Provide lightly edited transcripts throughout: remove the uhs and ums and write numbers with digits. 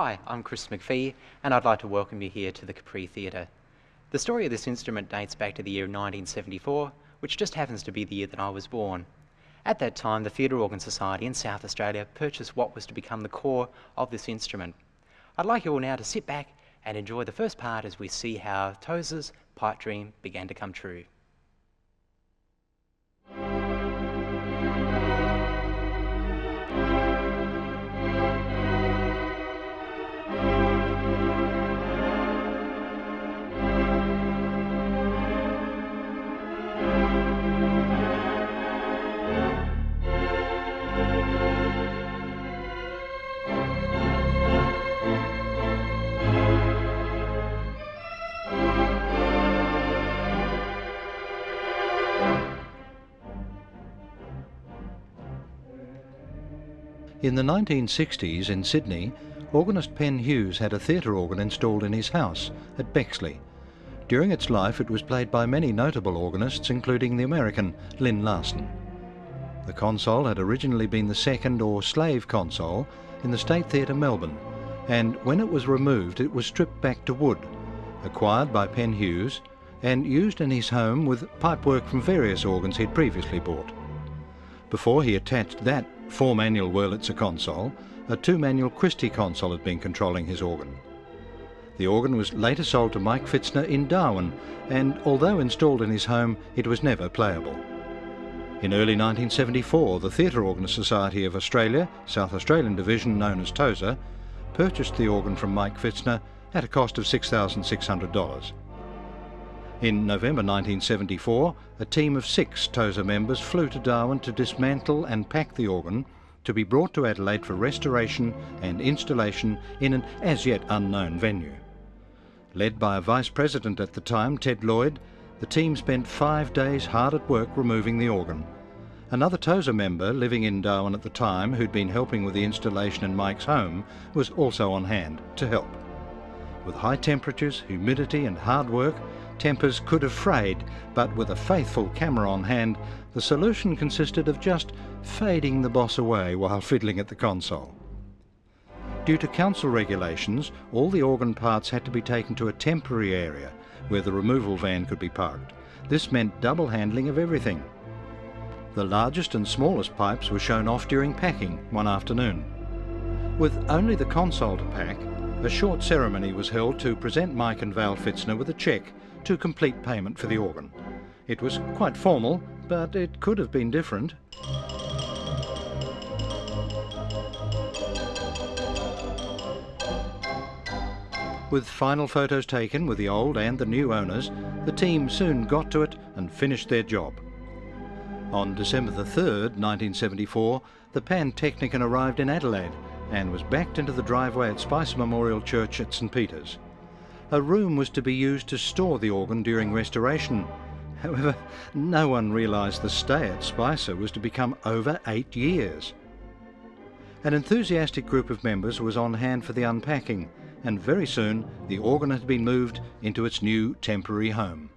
Hi, I'm Chris McPhee, and I'd like to welcome you here to the Capri Theatre. The story of this instrument dates back to the year 1974, which just happens to be the year that I was born. At that time, the Theatre Organ Society in South Australia purchased what was to become the core of this instrument. I'd like you all now to sit back and enjoy the first part as we see how Tozer's pipe dream began to come true. In the 1960s in Sydney, organist Penn Hughes had a theatre organ installed in his house at Bexley. During its life it was played by many notable organists, including the American Lynn Larson. The console had originally been the second or slave console in the State Theatre Melbourne, and when it was removed it was stripped back to wood, acquired by Penn Hughes and used in his home with pipework from various organs he'd previously bought. Before he attached that 4-manual Wurlitzer console, a 2-manual Christie console had been controlling his organ. The organ was later sold to Mike Fitzner in Darwin, and although installed in his home, it was never playable. In early 1974, the Theatre Organ Society of Australia, South Australian division known as Tozer, purchased the organ from Mike Fitzner at a cost of $6,600. In November 1974, a team of 6 Tozer members flew to Darwin to dismantle and pack the organ to be brought to Adelaide for restoration and installation in an as-yet unknown venue. Led by a vice president at the time, Ted Lloyd, the team spent 5 days hard at work removing the organ. Another Tozer member living in Darwin at the time, who'd been helping with the installation in Mike's home, was also on hand to help. With high temperatures, humidity and hard work, tempers could have frayed, but with a faithful camera on hand, the solution consisted of just fading the boss away while fiddling at the console. Due to council regulations, all the organ parts had to be taken to a temporary area where the removal van could be parked. This meant double handling of everything. The largest and smallest pipes were shown off during packing one afternoon. With only the console to pack, a short ceremony was held to present Mike and Val Fitzner with a cheque to complete payment for the organ. It was quite formal, but it could have been different. With final photos taken with the old and the new owners, the team soon got to it and finished their job. On December the 3rd, 1974, the Pan Technican arrived in Adelaide and was backed into the driveway at Spicer Memorial Church at St Peter's. A room was to be used to store the organ during restoration. However, no one realised the stay at Spicer was to become over 8 years. An enthusiastic group of members was on hand for the unpacking, and very soon the organ had been moved into its new temporary home.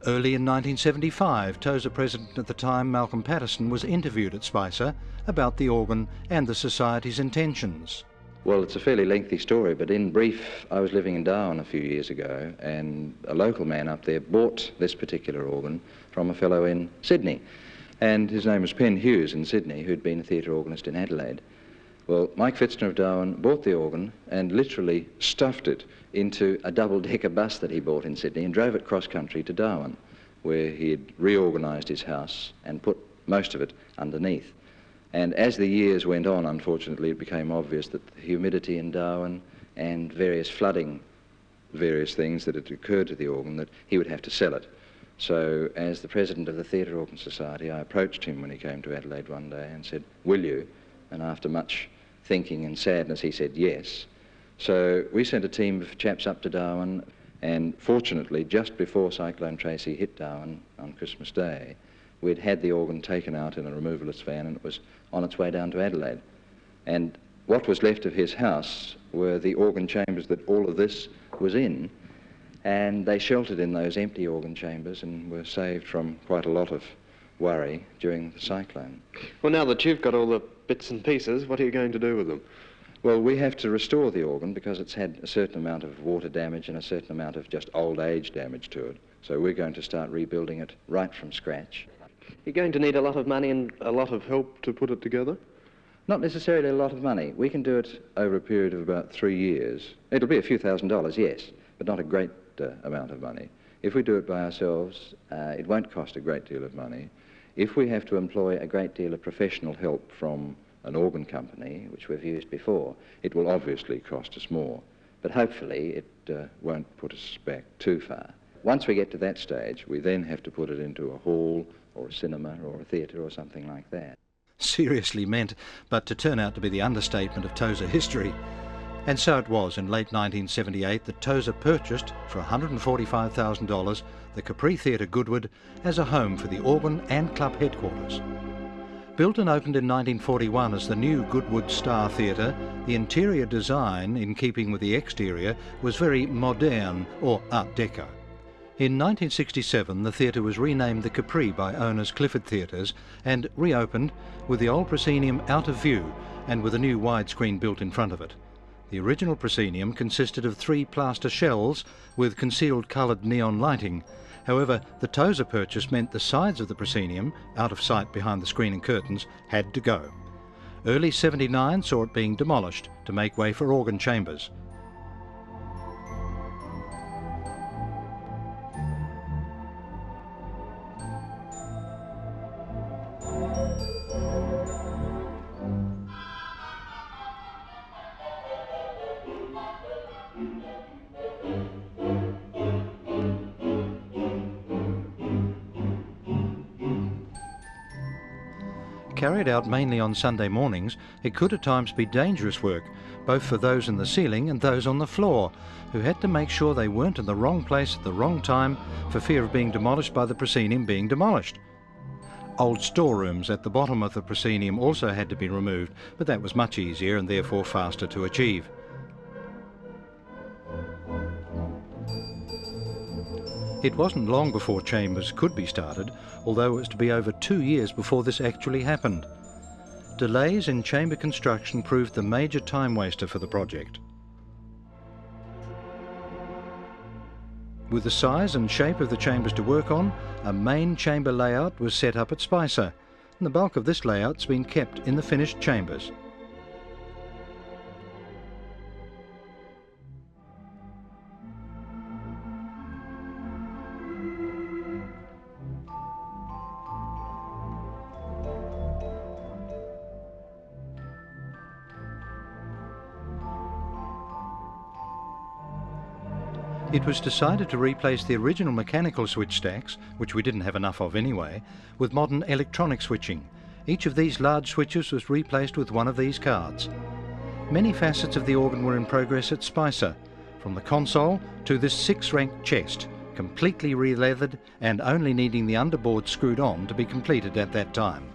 Early in 1975, Tozer president at the time, Malcolm Patterson, was interviewed at Spicer about the organ and the Society's intentions. Well, it's a fairly lengthy story, but in brief, I was living in Darwin a few years ago, and a local man up there bought this particular organ from a fellow in Sydney. And his name was Penn Hughes in Sydney, who'd been a theatre organist in Adelaide. Well, Mike Fitzner of Darwin bought the organ and literally stuffed it into a double-decker bus that he bought in Sydney and drove it cross-country to Darwin, where he had reorganised his house and put most of it underneath. And as the years went on, unfortunately, it became obvious that the humidity in Darwin and various flooding, various things that had occurred to the organ, that he would have to sell it. So as the president of the Theatre Organ Society, I approached him when he came to Adelaide one day and said, "Will you?" And after much thinking and sadness, he said yes. So we sent a team of chaps up to Darwin, and fortunately, just before Cyclone Tracy hit Darwin on Christmas Day, we'd had the organ taken out in a removalist van and it was on its way down to Adelaide. And what was left of his house were the organ chambers that all of this was in, and they sheltered in those empty organ chambers and were saved from quite a lot of worry during the cyclone. Well, now that you've got all the bits and pieces, what are you going to do with them? Well, we have to restore the organ because it's had a certain amount of water damage and a certain amount of just old age damage to it. So we're going to start rebuilding it right from scratch. You're going to need a lot of money and a lot of help to put it together? Not necessarily a lot of money. We can do it over a period of about 3 years. It'll be a few $1,000s, yes, but not a great amount of money. If we do it by ourselves, it won't cost a great deal of money. If we have to employ a great deal of professional help from an organ company, which we've used before, it will obviously cost us more. But hopefully it won't put us back too far. Once we get to that stage, we then have to put it into a hall or a cinema or a theatre or something like that. Seriously meant, but to turn out to be the understatement of Tozer history. And so it was in late 1978 that Tozer purchased, for $145,000, the Capri Theatre Goodwood as a home for the organ and club headquarters. Built and opened in 1941 as the new Goodwood Star Theatre, the interior design, in keeping with the exterior, was very moderne, or Art Deco. In 1967, the theatre was renamed the Capri by owners Clifford Theatres and reopened with the old proscenium out of view and with a new widescreen built in front of it. The original proscenium consisted of 3 plaster shells with concealed coloured neon lighting. However, the Tozer purchase meant the sides of the proscenium, out of sight behind the screen and curtains, had to go. Early '79 saw it being demolished to make way for organ chambers. Carried out mainly on Sunday mornings, it could at times be dangerous work, both for those in the ceiling and those on the floor, who had to make sure they weren't in the wrong place at the wrong time for fear of being demolished by the proscenium being demolished. Old storerooms at the bottom of the proscenium also had to be removed, but that was much easier and therefore faster to achieve. It wasn't long before chambers could be started, although it was to be over 2 years before this actually happened. Delays in chamber construction proved the major time waster for the project. With the size and shape of the chambers to work on, a main chamber layout was set up at Spicer, and the bulk of this layout's been kept in the finished chambers. It was decided to replace the original mechanical switch stacks, which we didn't have enough of anyway, with modern electronic switching. Each of these large switches was replaced with one of these cards. Many facets of the organ were in progress at Spicer, from the console to this 6-rank chest, completely re-leathered and only needing the underboard screwed on to be completed at that time.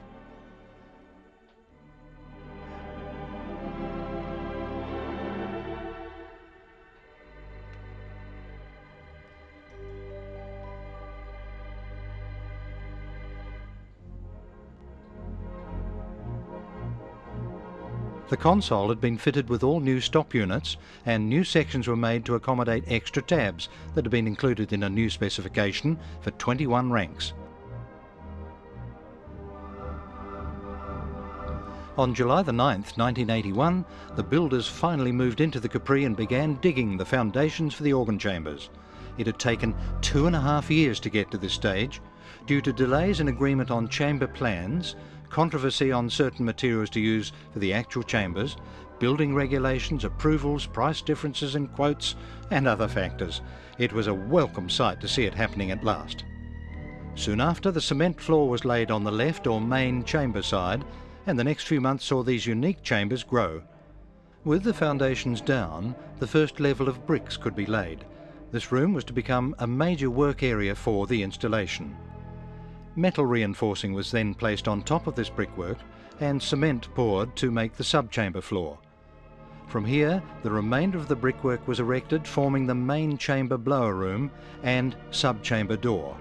The console had been fitted with all new stop units, and new sections were made to accommodate extra tabs that had been included in a new specification for 21 ranks. On July the 9th, 1981, the builders finally moved into the Capri and began digging the foundations for the organ chambers. It had taken 2.5 years to get to this stage, due to delays in agreement on chamber plans, controversy on certain materials to use for the actual chambers, building regulations, approvals, price differences in quotes, and other factors. It was a welcome sight to see it happening at last. Soon after, the cement floor was laid on the left or main chamber side, and the next few months saw these unique chambers grow. With the foundations down, the first level of bricks could be laid. This room was to become a major work area for the installation. Metal reinforcing was then placed on top of this brickwork and cement poured to make the subchamber floor. From here, the remainder of the brickwork was erected, forming the main chamber blower room and subchamber door.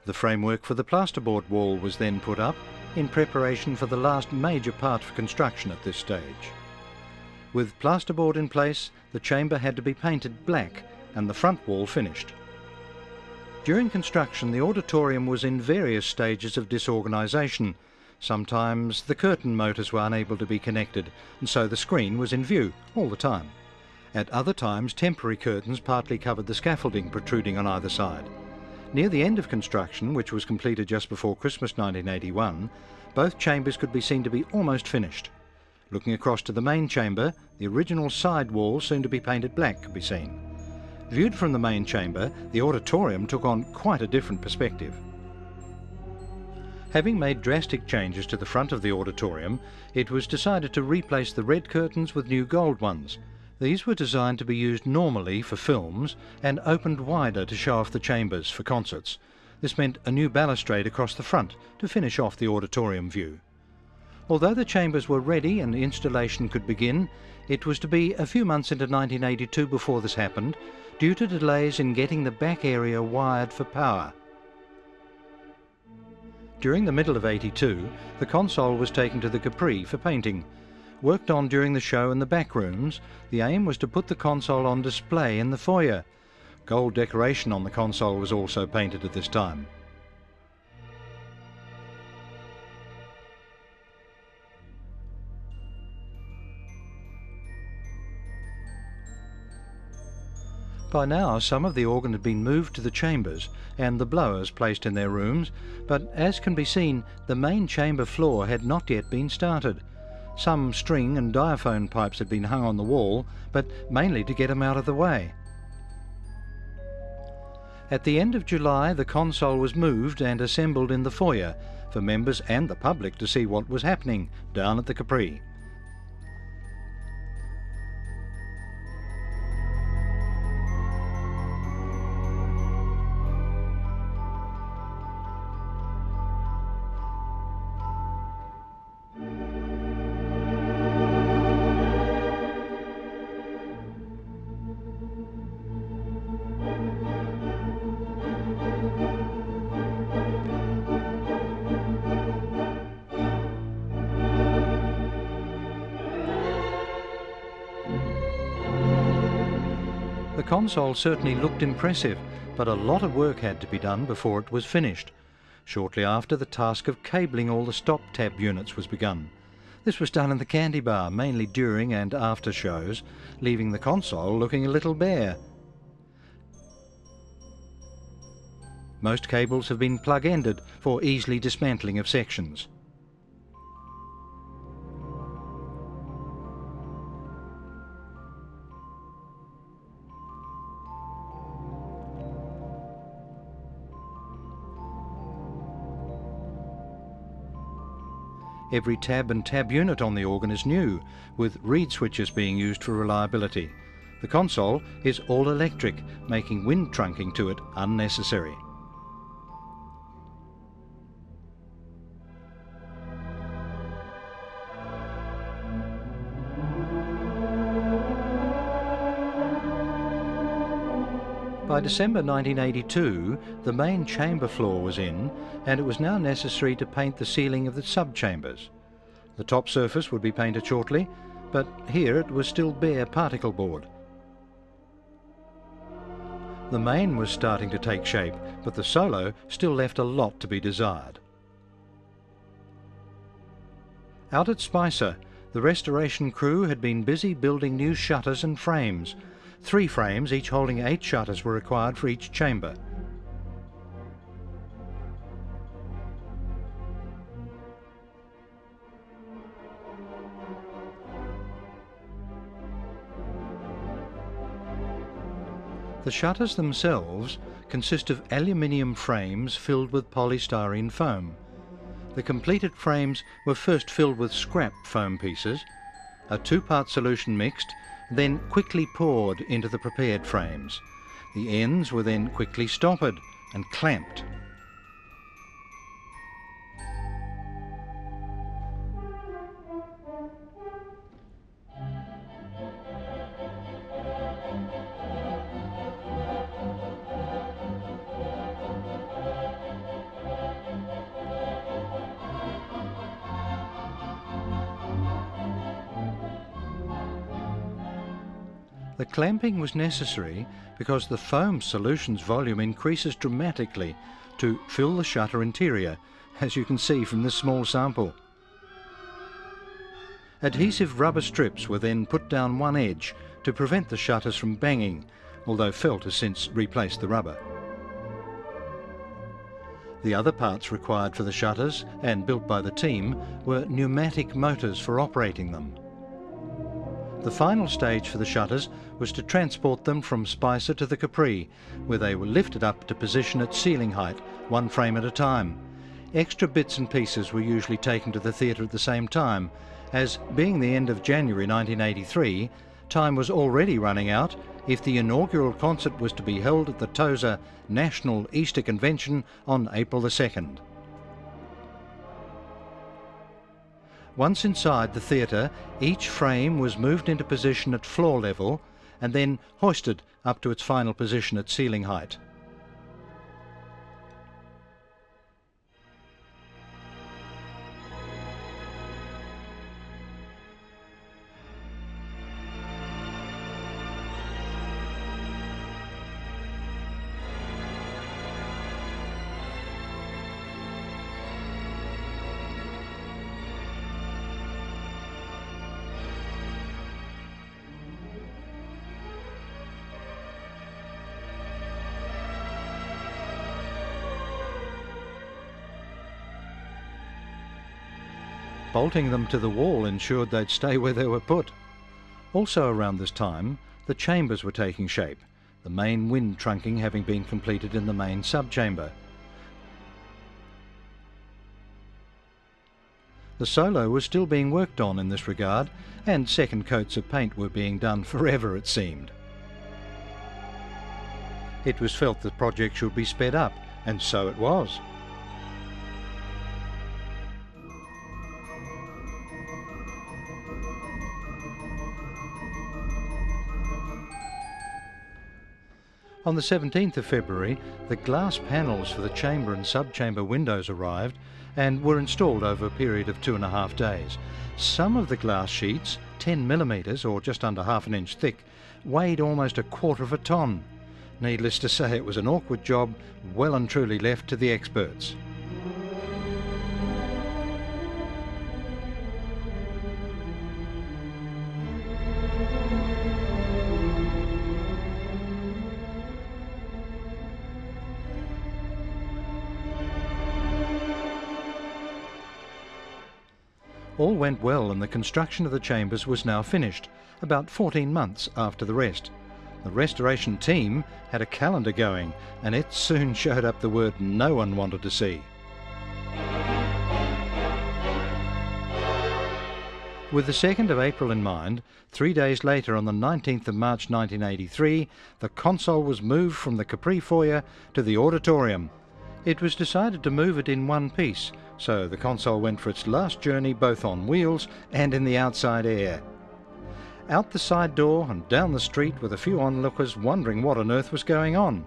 The framework for the plasterboard wall was then put up, in preparation for the last major part of construction at this stage. With plasterboard in place, the chamber had to be painted black and the front wall finished. During construction, the auditorium was in various stages of disorganisation. Sometimes the curtain motors were unable to be connected, and so the screen was in view all the time. At other times, temporary curtains partly covered the scaffolding protruding on either side. Near the end of construction, which was completed just before Christmas 1981, both chambers could be seen to be almost finished. Looking across to the main chamber, the original side wall, soon to be painted black, could be seen. Viewed from the main chamber, the auditorium took on quite a different perspective. Having made drastic changes to the front of the auditorium, it was decided to replace the red curtains with new gold ones. These were designed to be used normally for films and opened wider to show off the chambers for concerts. This meant a new balustrade across the front to finish off the auditorium view. Although the chambers were ready and installation could begin, it was to be a few months into 1982 before this happened, due to delays in getting the back area wired for power. During the middle of '82, the console was taken to the Capri for painting. Worked on during the show in the back rooms, the aim was to put the console on display in the foyer. Gold decoration on the console was also painted at this time. By now, some of the organ had been moved to the chambers and the blowers placed in their rooms, but as can be seen, the main chamber floor had not yet been started. Some string and diaphone pipes had been hung on the wall, but mainly to get them out of the way. At the end of July, the console was moved and assembled in the foyer for members and the public to see what was happening down at the Capri. The console certainly looked impressive, but a lot of work had to be done before it was finished. Shortly after, the task of cabling all the stop-tab units was begun. This was done in the candy bar, mainly during and after shows, leaving the console looking a little bare. Most cables have been plug-ended for easily dismantling of sections. Every tab and tab unit on the organ is new, with reed switches being used for reliability. The console is all electric, making wind trunking to it unnecessary. By December 1982, the main chamber floor was in, and it was now necessary to paint the ceiling of the sub-chambers. The top surface would be painted shortly, but here it was still bare particle board. The main was starting to take shape, but the solo still left a lot to be desired. Out at Spicer, the restoration crew had been busy building new shutters and frames. 3 frames, each holding 8 shutters, were required for each chamber. The shutters themselves consist of aluminium frames filled with polystyrene foam. The completed frames were first filled with scrap foam pieces, a 2-part solution mixed, then quickly poured into the prepared frames. The ends were then quickly stoppered and clamped. The clamping was necessary because the foam solution's volume increases dramatically to fill the shutter interior, as you can see from this small sample. Adhesive rubber strips were then put down one edge to prevent the shutters from banging, although felt has since replaced the rubber. The other parts required for the shutters, and built by the team, were pneumatic motors for operating them. The final stage for the shutters was to transport them from Spicer to the Capri, where they were lifted up to position at ceiling height, one frame at a time. Extra bits and pieces were usually taken to the theatre at the same time, as, being the end of January 1983, time was already running out if the inaugural concert was to be held at the Tozer National Easter Convention on April the 2nd. Once inside the theatre, each frame was moved into position at floor level and then hoisted up to its final position at ceiling height. Bolting them to the wall ensured they'd stay where they were put. Also around this time, the chambers were taking shape, the main wind trunking having been completed in the main subchamber. The solo was still being worked on in this regard, and second coats of paint were being done forever, it seemed. It was felt the project should be sped up, and so it was. On the 17th of February, the glass panels for the chamber and subchamber windows arrived and were installed over a period of 2.5 days. Some of the glass sheets, 10mm or just under half an inch thick, weighed almost 1/4 ton. Needless to say, it was an awkward job, well and truly left to the experts. All went well and the construction of the chambers was now finished, about 14 months after the rest. The restoration team had a calendar going, and it soon showed up the word no one wanted to see. With the 2nd of April in mind, 3 days later on the 19th of March 1983, the console was moved from the Capri foyer to the auditorium. It was decided to move it in one piece, so the console went for its last journey both on wheels and in the outside air. Out the side door and down the street with a few onlookers wondering what on earth was going on.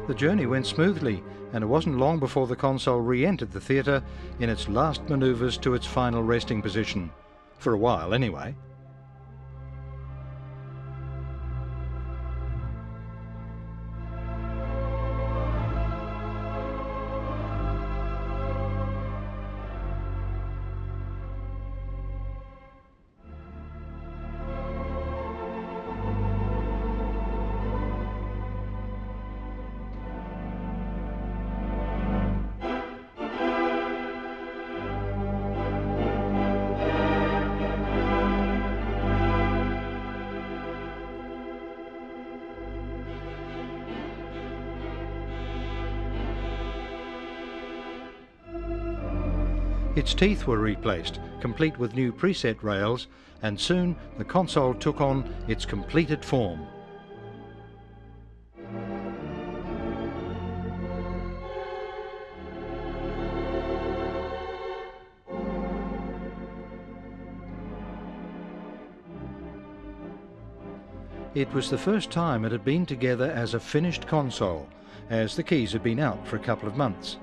The journey went smoothly, and it wasn't long before the console re-entered the theatre in its last manoeuvres to its final resting position. For a while, anyway. Its teeth were replaced, complete with new preset rails, and soon the console took on its completed form. It was the first time it had been together as a finished console, as the keys had been out for a couple of months.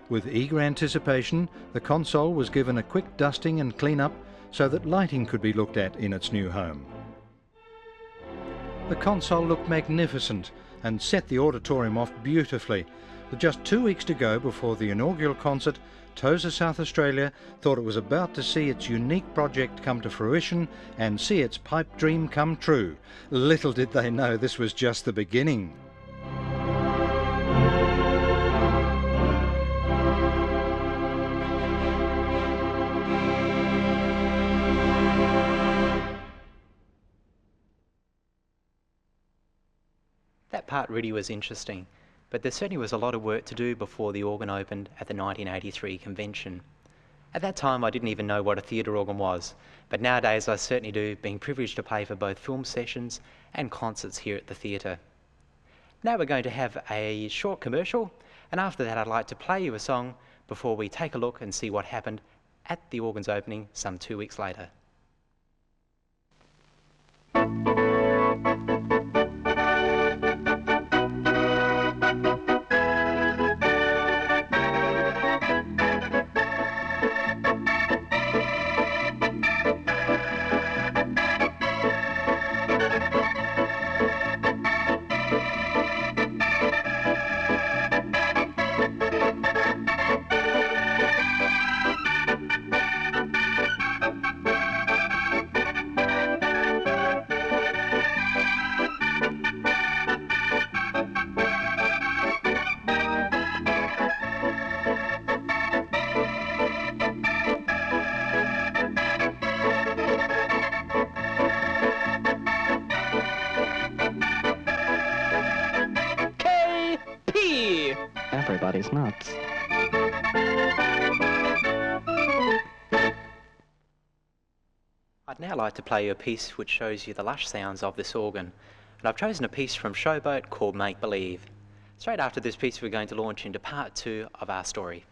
With eager anticipation, the console was given a quick dusting and clean-up so that lighting could be looked at in its new home. The console looked magnificent and set the auditorium off beautifully. With just 2 weeks to go before the inaugural concert, Tosa South Australia thought it was about to see its unique project come to fruition and see its pipe dream come true. Little did they know this was just the beginning. That part really was interesting, but there certainly was a lot of work to do before the organ opened at the 1983 convention. At that time I didn't even know what a theatre organ was, but nowadays I certainly do, being privileged to play for both film sessions and concerts here at the theatre. Now we're going to have a short commercial, and after that I'd like to play you a song before we take a look and see what happened at the organ's opening some 2 weeks later. Everybody's nuts. I'd now like to play you a piece which shows you the lush sounds of this organ, and I've chosen a piece from Showboat called Make Believe. Straight after this piece we're going to launch into part 2 of our story.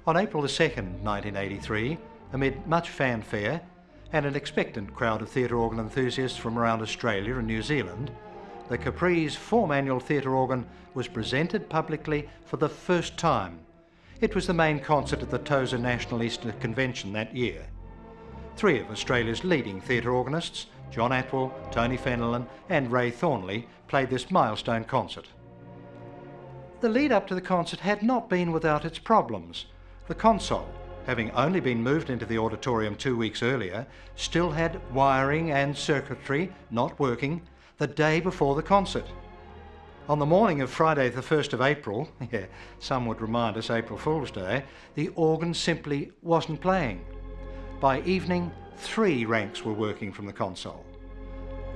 On April the 2nd, 1983, amid much fanfare and an expectant crowd of theatre organ enthusiasts from around Australia and New Zealand, the Capri's four-manual theatre organ was presented publicly for the first time. It was the main concert at the Tozer National Easter Convention that year. Three of Australia's leading theatre organists, John Atwell, Tony Fenelon and Ray Thornley, played this milestone concert. The lead up to the concert had not been without its problems. The console, having only been moved into the auditorium 2 weeks earlier, still had wiring and circuitry not working the day before the concert. On the morning of Friday the 1st of April, some would remind us April Fool's Day, the organ simply wasn't playing. By evening, 3 ranks were working from the console.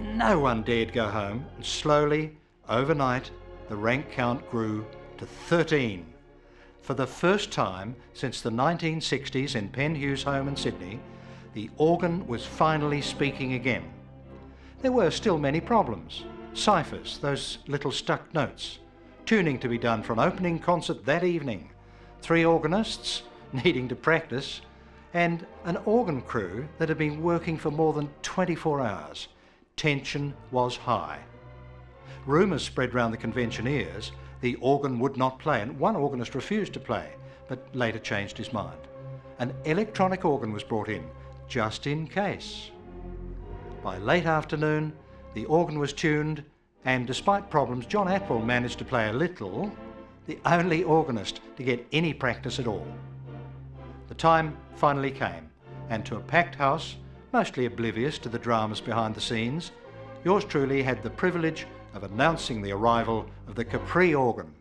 No one dared go home, and slowly, overnight, the rank count grew to 13. For the first time since the 1960s in Penn Hughes' home in Sydney, the organ was finally speaking again. There were still many problems. Ciphers, those little stuck notes, tuning to be done for an opening concert that evening, 3 organists needing to practice, and an organ crew that had been working for more than 24 hours. Tension was high. Rumours spread round the convention ears the organ would not play, and one organist refused to play, but later changed his mind. An electronic organ was brought in, just in case. By late afternoon, the organ was tuned, and despite problems, John Atwell managed to play a little, the only organist to get any practice at all. The time finally came, and to a packed house, mostly oblivious to the dramas behind the scenes, yours truly had the privilege of announcing the arrival of the Capri organ.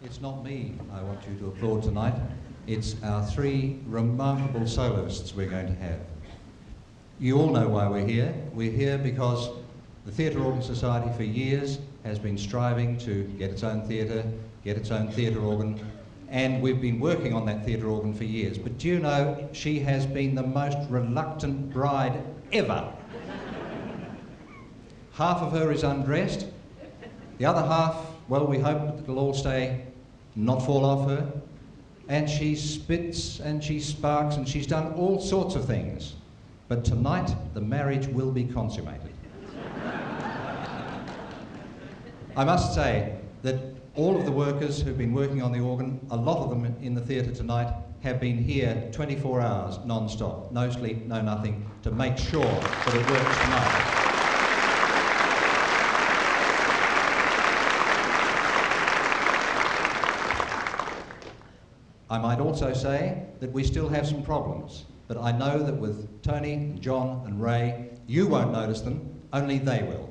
It's not me I want you to applaud tonight, it's our 3 remarkable soloists we're going to have. You all know why we're here. We're here because the Theatre Organ Society for years has been striving to get its own theatre, get its own theatre organ, and we've been working on that theatre organ for years. But do you know, she has been the most reluctant bride ever. Half of her is undressed, the other half, well, we hope it'll all stay, not fall off her, and she spits and she sparks and she's done all sorts of things. But tonight, the marriage will be consummated. I must say that All of the workers who've been working on the organ, a lot of them in the theatre tonight, have been here 24 hours non-stop, no sleep, no nothing, to make sure that it works tonight. I might also say that we still have some problems, but I know that with Tony and John and Ray, you won't notice them, only they will.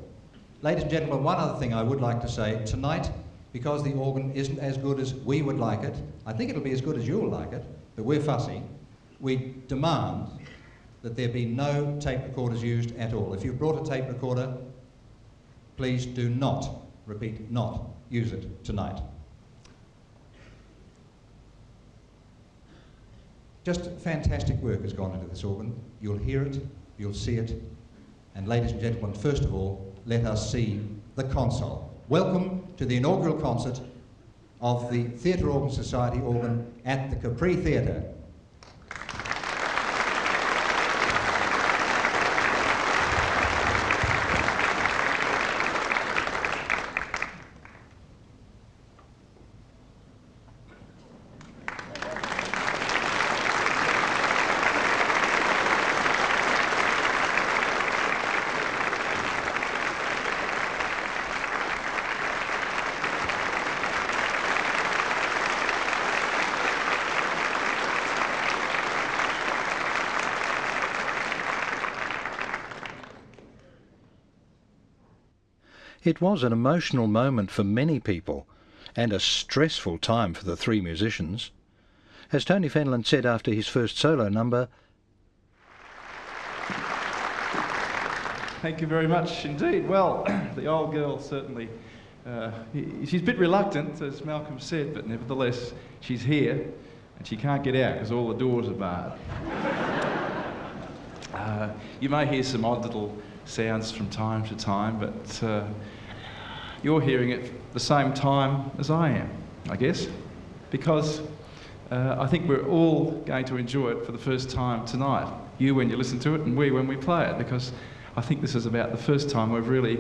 Ladies and gentlemen, one other thing I would like to say tonight, because the organ isn't as good as we would like it, I think it'll be as good as you'll like it, but we're fussy, we demand that there be no tape recorders used at all. If you've brought a tape recorder, please do not, repeat, not use it tonight. Just fantastic work has gone into this organ. You'll hear it, you'll see it, and ladies and gentlemen, first of all, let us see the console. Welcome to the inaugural concert of the Theatre Organ Society organ at the Capri Theatre. It was an emotional moment for many people, and a stressful time for the three musicians. As Tony Fenlon said after his first solo number, "Thank you very much indeed." Well, the old girl certainly, she's a bit reluctant, as Malcolm said, but nevertheless, she's here, and she can't get out because all the doors are barred. You may hear some odd little sounds from time to time, but you're hearing it at the same time as I am, I guess, because I think we're all going to enjoy it for the first time tonight. You when you listen to it, and we when we play it, because I think this is about the first time we've really,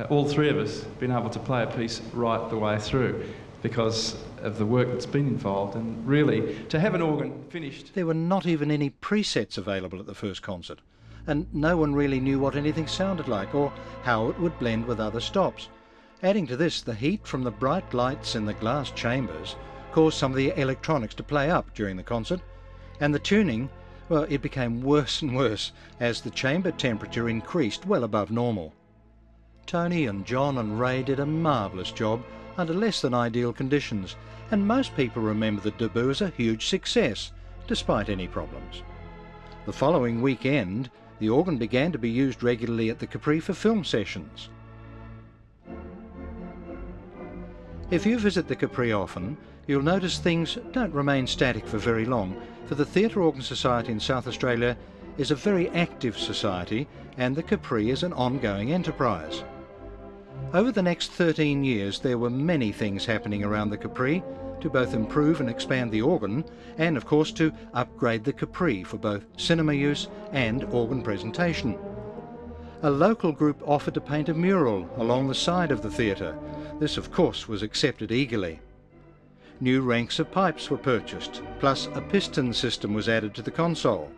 all three of us, been able to play a piece right the way through because of the work that's been involved, and really, to have an organ finished. There were not even any presets available at the first concert, and no one really knew what anything sounded like or how it would blend with other stops. Adding to this, the heat from the bright lights in the glass chambers caused some of the electronics to play up during the concert, and the tuning, well, it became worse and worse as the chamber temperature increased well above normal. Tony and John and Ray did a marvellous job under less than ideal conditions, and most people remember the debut as a huge success, despite any problems. The following weekend, the organ began to be used regularly at the Capri for film sessions. If you visit the Capri often, you'll notice things don't remain static for very long, for the Theatre Organ Society in South Australia is a very active society, and the Capri is an ongoing enterprise. Over the next 13 years there were many things happening around the Capri to both improve and expand the organ, and of course to upgrade the Capri for both cinema use and organ presentation. A local group offered to paint a mural along the side of the theatre. This of course was accepted eagerly. New ranks of pipes were purchased, plus a piston system was added to the console.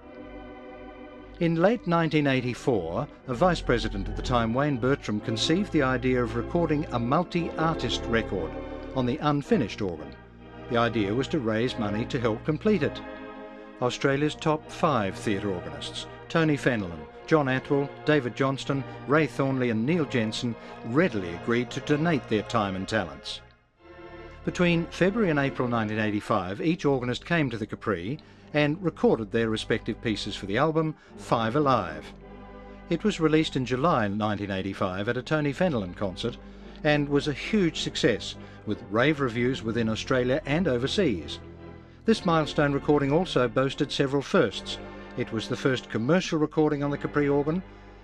In late 1984, a vice president at the time, Wayne Bertram, conceived the idea of recording a multi-artist record on the unfinished organ. The idea was to raise money to help complete it. Australia's top 5 theatre organists, Tony Fenlon, John Atwell, David Johnston, Ray Thornley and Neil Jensen, readily agreed to donate their time and talents. Between February and April 1985, each organist came to the Capri and recorded their respective pieces for the album Five Alive. It was released in July 1985 at a Tony Fenlon concert and was a huge success, with rave reviews within Australia and overseas. This milestone recording also boasted several firsts. It was the first commercial recording on the Capri organ,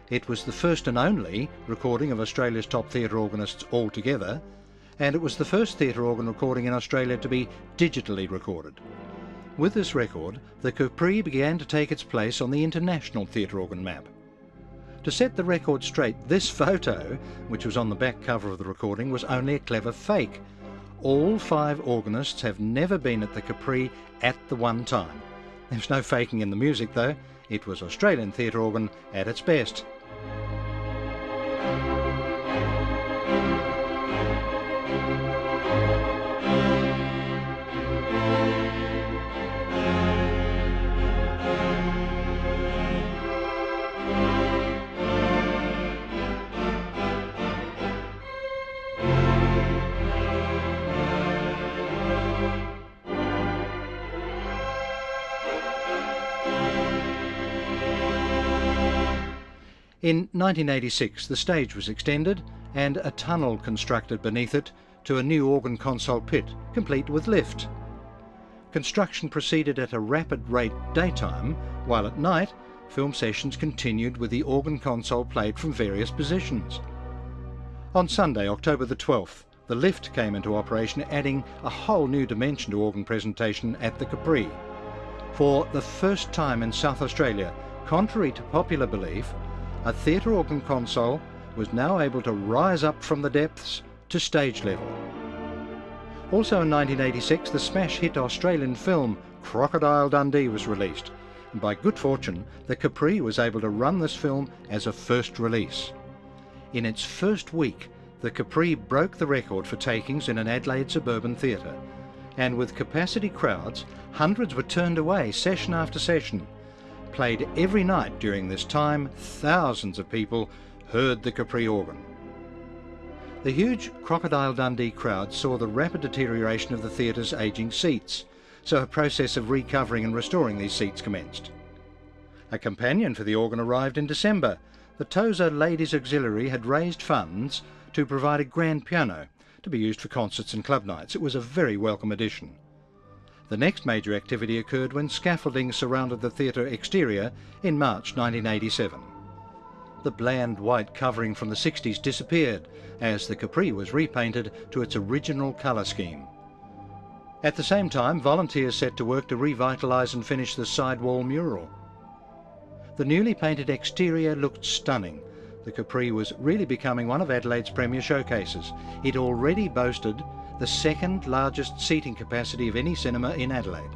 it was the first and only recording of Australia's top theatre organists altogether, and it was the first theatre organ recording in Australia to be digitally recorded. With this record, the Capri began to take its place on the international theatre organ map. To set the record straight, this photo, which was on the back cover of the recording, was only a clever fake. all 5 organists have never been at the Capri at the one time. There's no faking in the music though, it was Australian theatre organ at its best. In 1986 the stage was extended and a tunnel constructed beneath it to a new organ console pit, complete with lift. Construction proceeded at a rapid rate daytime, while at night film sessions continued with the organ console played from various positions. On Sunday, October the 12th, the lift came into operation, adding a whole new dimension to organ presentation at the Capri. For the first time in South Australia, contrary to popular belief, a theatre organ console was now able to rise up from the depths to stage level. Also in 1986, the smash hit Australian film Crocodile Dundee was released, and by good fortune, the Capri was able to run this film as a first release. In its first week, the Capri broke the record for takings in an Adelaide suburban theatre, and with capacity crowds, hundreds were turned away session after session. Played every night during this time, thousands of people heard the Capri organ. The huge Crocodile Dundee crowd saw the rapid deterioration of the theatre's ageing seats, so a process of recovering and restoring these seats commenced. A companion for the organ arrived in December. The Tozer Ladies Auxiliary had raised funds to provide a grand piano to be used for concerts and club nights. It was a very welcome addition. The next major activity occurred when scaffolding surrounded the theatre exterior in March 1987. The bland white covering from the 60s disappeared as the Capri was repainted to its original colour scheme. At the same time, volunteers set to work to revitalise and finish the sidewall mural. The newly painted exterior looked stunning. The Capri was really becoming one of Adelaide's premier showcases. It already boasted the second largest seating capacity of any cinema in Adelaide.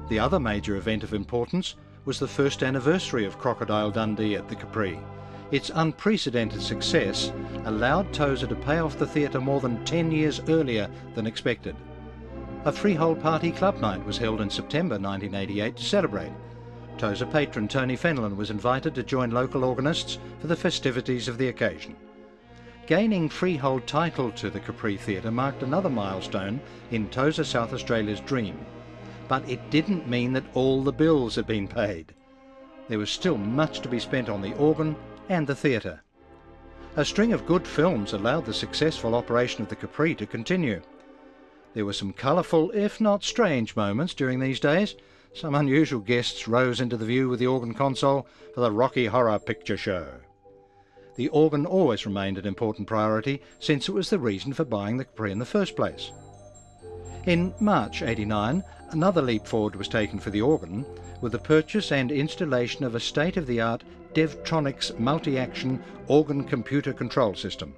The other major event of importance was the first anniversary of Crocodile Dundee at the Capri. Its unprecedented success allowed Tozer to pay off the theatre more than 10 years earlier than expected. A freehold party club night was held in September 1988 to celebrate. Tozer patron Tony Fenelon was invited to join local organists for the festivities of the occasion. Gaining freehold title to the Capri Theatre marked another milestone in Tozer South Australia's dream, but it didn't mean that all the bills had been paid. There was still much to be spent on the organ and the theatre. A string of good films allowed the successful operation of the Capri to continue. There were some colourful, if not strange, moments during these days. Some unusual guests rose into the view with the organ console for the Rocky Horror Picture Show. The organ always remained an important priority, since it was the reason for buying the Capri in the first place. In March '89, another leap forward was taken for the organ, with the purchase and installation of a state-of-the-art Devtronics multi-action organ computer control system.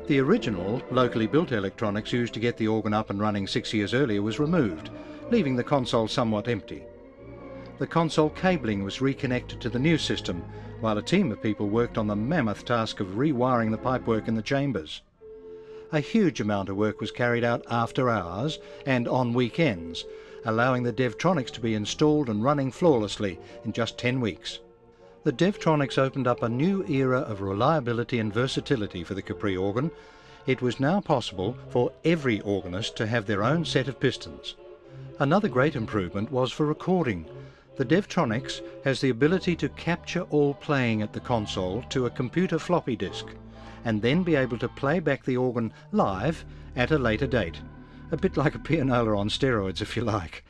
The original, locally built electronics used to get the organ up and running 6 years earlier was removed, leaving the console somewhat empty. The console cabling was reconnected to the new system, while a team of people worked on the mammoth task of rewiring the pipework in the chambers. A huge amount of work was carried out after hours and on weekends, allowing the Devtronics to be installed and running flawlessly in just 10 weeks. The Devtronics opened up a new era of reliability and versatility for the Capri organ. It was now possible for every organist to have their own set of pistons. Another great improvement was for recording. The Devtronics has the ability to capture all playing at the console to a computer floppy disk, and then be able to play back the organ live at a later date. A bit like a pianola on steroids, if you like.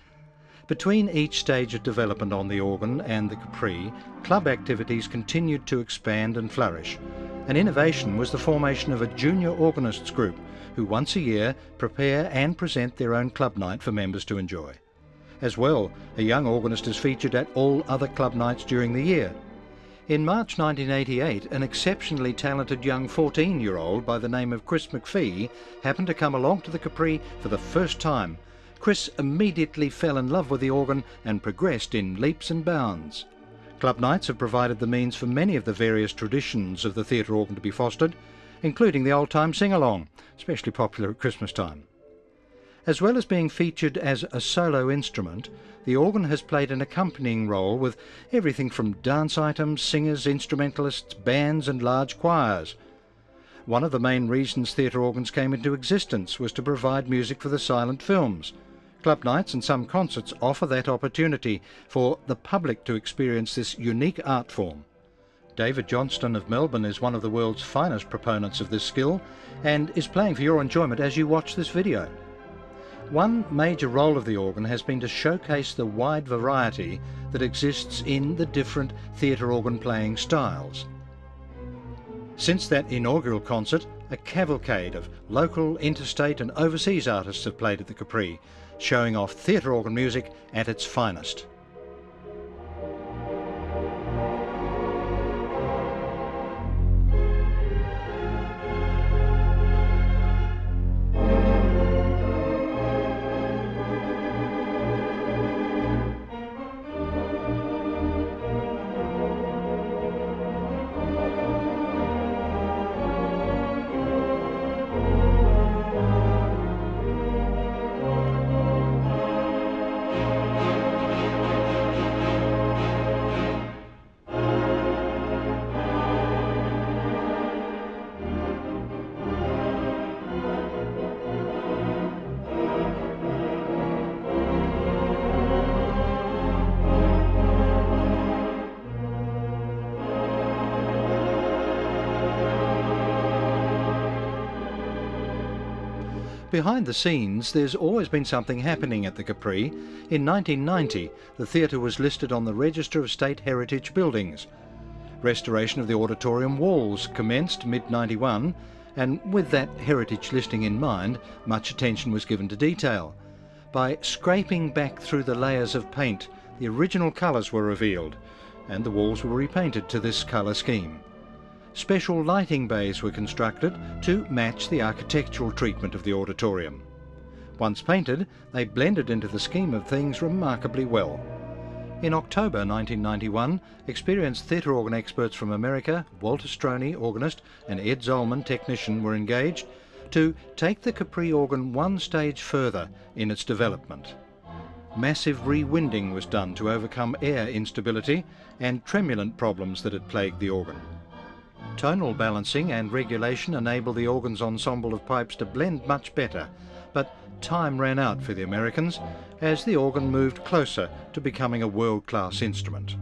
Between each stage of development on the organ and the Capri, club activities continued to expand and flourish. An innovation was the formation of a junior organists group, who once a year prepare and present their own club night for members to enjoy. As well, a young organist is featured at all other club nights during the year. In March 1988, an exceptionally talented young 14-year-old by the name of Chris McPhee happened to come along to the Capri for the first time. Chris immediately fell in love with the organ and progressed in leaps and bounds. Club nights have provided the means for many of the various traditions of the theatre organ to be fostered, including the old-time sing-along, especially popular at Christmas time. As well as being featured as a solo instrument, the organ has played an accompanying role with everything from dance items, singers, instrumentalists, bands and large choirs. One of the main reasons theatre organs came into existence was to provide music for the silent films. Club nights and some concerts offer that opportunity for the public to experience this unique art form. David Johnston of Melbourne is one of the world's finest proponents of this skill and is playing for your enjoyment as you watch this video. One major role of the organ has been to showcase the wide variety that exists in the different theatre organ playing styles. Since that inaugural concert, a cavalcade of local, interstate and overseas artists have played at the Capri, showing off theatre organ music at its finest. Behind the scenes, there's always been something happening at the Capri. In 1990, the theatre was listed on the Register of State Heritage Buildings. Restoration of the auditorium walls commenced mid-91, and with that heritage listing in mind, much attention was given to detail. By scraping back through the layers of paint, the original colours were revealed, and the walls were repainted to this colour scheme. Special lighting bays were constructed to match the architectural treatment of the auditorium. Once painted, they blended into the scheme of things remarkably well. In October 1991, experienced theatre organ experts from America, Walter Stroney, organist, and Ed Zollman, technician, were engaged to take the Capri organ one stage further in its development. Massive re-winding was done to overcome air instability and tremulant problems that had plagued the organ. Tonal balancing and regulation enabled the organ's ensemble of pipes to blend much better, but time ran out for the Americans as the organ moved closer to becoming a world-class instrument.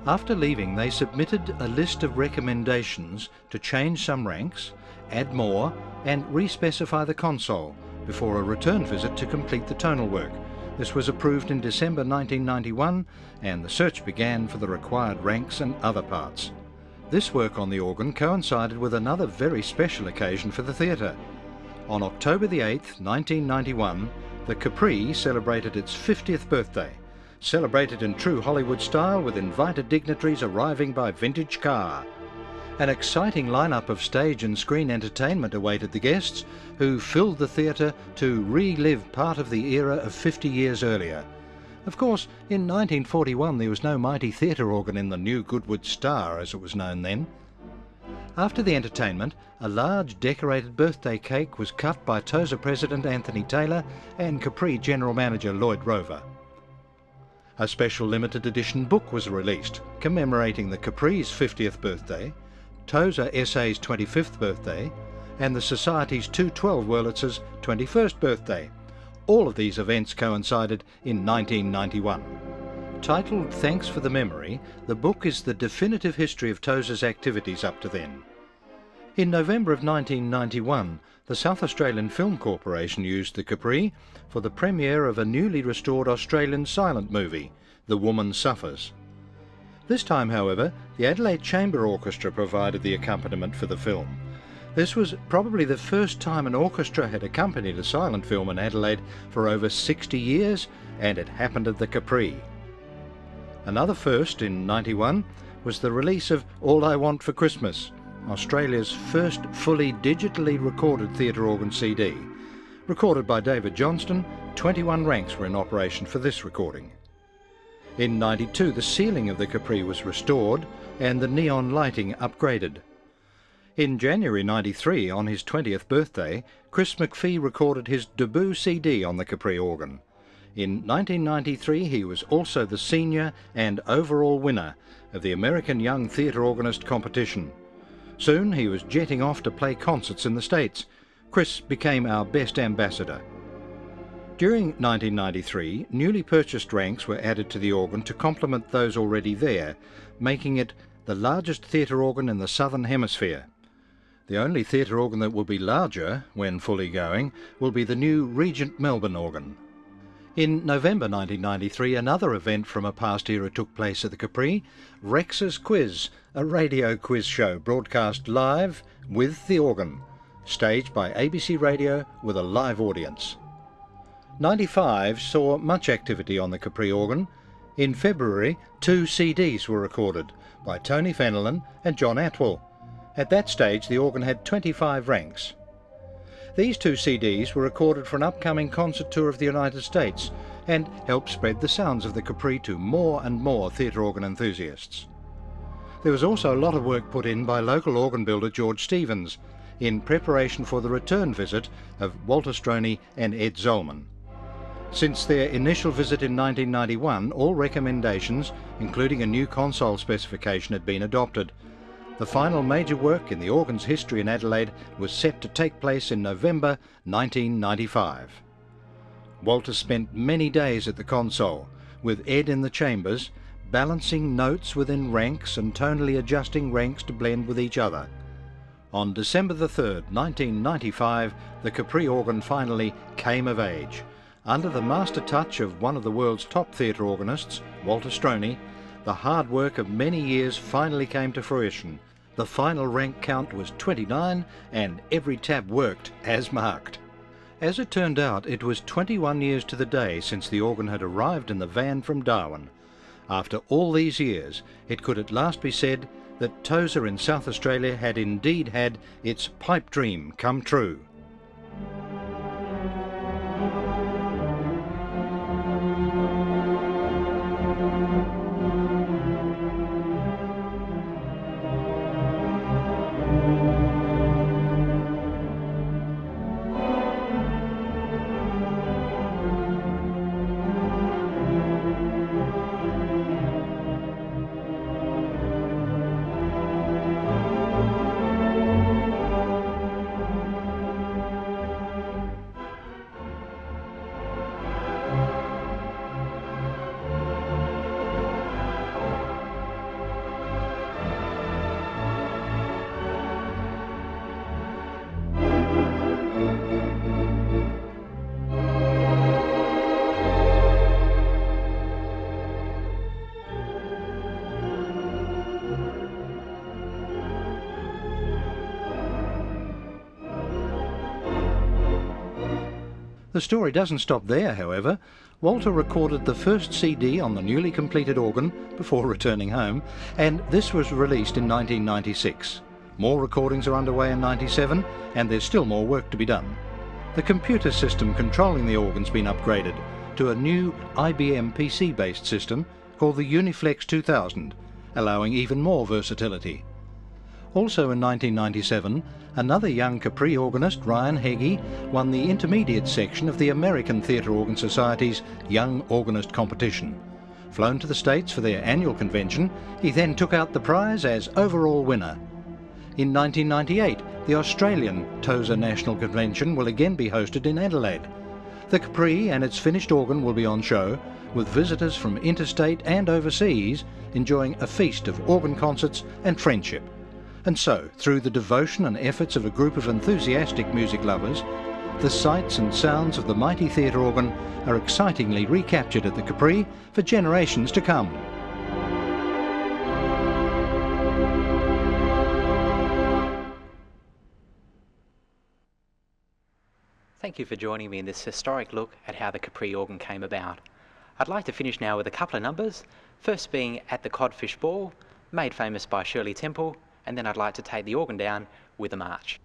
After leaving, they submitted a list of recommendations to change some ranks, add more, and re-specify the console before a return visit to complete the tonal work. This was approved in December 1991, and the search began for the required ranks and other parts. This work on the organ coincided with another very special occasion for the theatre. On October the 8th, 1991, the Capri celebrated its 50th birthday, celebrated in true Hollywood style with invited dignitaries arriving by vintage car. An exciting lineup of stage and screen entertainment awaited the guests, who filled the theatre to relive part of the era of 50 years earlier. Of course, in 1941 there was no Mighty Theatre organ in the new Goodwood Star, as it was known then. After the entertainment, a large decorated birthday cake was cut by Tozer President Anthony Taylor and Capri General Manager Lloyd Rover. A special limited edition book was released, commemorating the Capri's 50th birthday, Tozer SA's 25th birthday, and the Society's 212 Wurlitzer's 21st birthday. All of these events coincided in 1991. Titled Thanks for the Memory, the book is the definitive history of Tozer's activities up to then. In November of 1991, the South Australian Film Corporation used the Capri for the premiere of a newly restored Australian silent movie, The Woman Suffers. This time, however, the Adelaide Chamber Orchestra provided the accompaniment for the film. This was probably the first time an orchestra had accompanied a silent film in Adelaide for over 60 years, and it happened at the Capri. Another first in '91 was the release of All I Want for Christmas, Australia's first fully digitally recorded theatre organ CD. Recorded by David Johnston, 21 ranks were in operation for this recording. In '92, the ceiling of the Capri was restored and the neon lighting upgraded. In January '93, on his 20th birthday, Chris McPhee recorded his debut CD on the Capri organ. In 1993, he was also the senior and overall winner of the American Young Theatre Organist competition. Soon he was jetting off to play concerts in the States. Chris became our best ambassador. During 1993, newly purchased ranks were added to the organ to complement those already there, making it the largest theatre organ in the Southern Hemisphere. The only theatre organ that will be larger, when fully going, will be the new Regent Melbourne organ. In November 1993, another event from a past era took place at the Capri, Rex's Quiz, a radio quiz show broadcast live with the organ, staged by ABC Radio with a live audience. '95 saw much activity on the Capri organ. In February, 2 CDs were recorded by Tony Fenelon and John Atwell. At that stage, the organ had 25 ranks. These 2 CDs were recorded for an upcoming concert tour of the United States and helped spread the sounds of the Capri to more and more theatre organ enthusiasts. There was also a lot of work put in by local organ builder George Stevens in preparation for the return visit of Walter Stroney and Ed Zolman. Since their initial visit in 1991, all recommendations, including a new console specification, had been adopted. The final major work in the organ's history in Adelaide was set to take place in November 1995. Walter spent many days at the console, with Ed in the chambers, balancing notes within ranks and tonally adjusting ranks to blend with each other. On December the 3rd, 1995, the Capri organ finally came of age. Under the master touch of one of the world's top theatre organists, Walter Stroney, the hard work of many years finally came to fruition. The final rank count was 29 and every tab worked as marked. As it turned out, it was 21 years to the day since the organ had arrived in the van from Darwin. After all these years, it could at last be said that Tozer in South Australia had indeed had its pipe dream come true. The story doesn't stop there, however. Walter recorded the first CD on the newly completed organ before returning home, and this was released in 1996. More recordings are underway in '97, and there's still more work to be done. The computer system controlling the organ's been upgraded to a new IBM PC-based system called the Uniflex 2000, allowing even more versatility. Also in 1997, another young Capri organist, Ryan Heggie, won the intermediate section of the American Theatre Organ Society's Young Organist competition. Flown to the States for their annual convention, he then took out the prize as overall winner. In 1998, the Australian Tozer National Convention will again be hosted in Adelaide. The Capri and its finished organ will be on show, with visitors from interstate and overseas enjoying a feast of organ concerts and friendship. And so, through the devotion and efforts of a group of enthusiastic music lovers, the sights and sounds of the mighty theatre organ are excitingly recaptured at the Capri for generations to come. Thank you for joining me in this historic look at how the Capri organ came about. I'd like to finish now with a couple of numbers, first being At the Codfish Ball, made famous by Shirley Temple, and then I'd like to take the organ down with a march.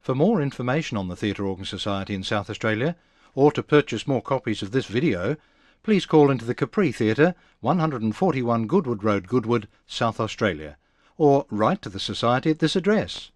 For more information on the Theatre Organ Society in South Australia, or to purchase more copies of this video, please call into the Capri Theatre, 141 Goodwood Road, Goodwood, South Australia, or write to the Society at this address.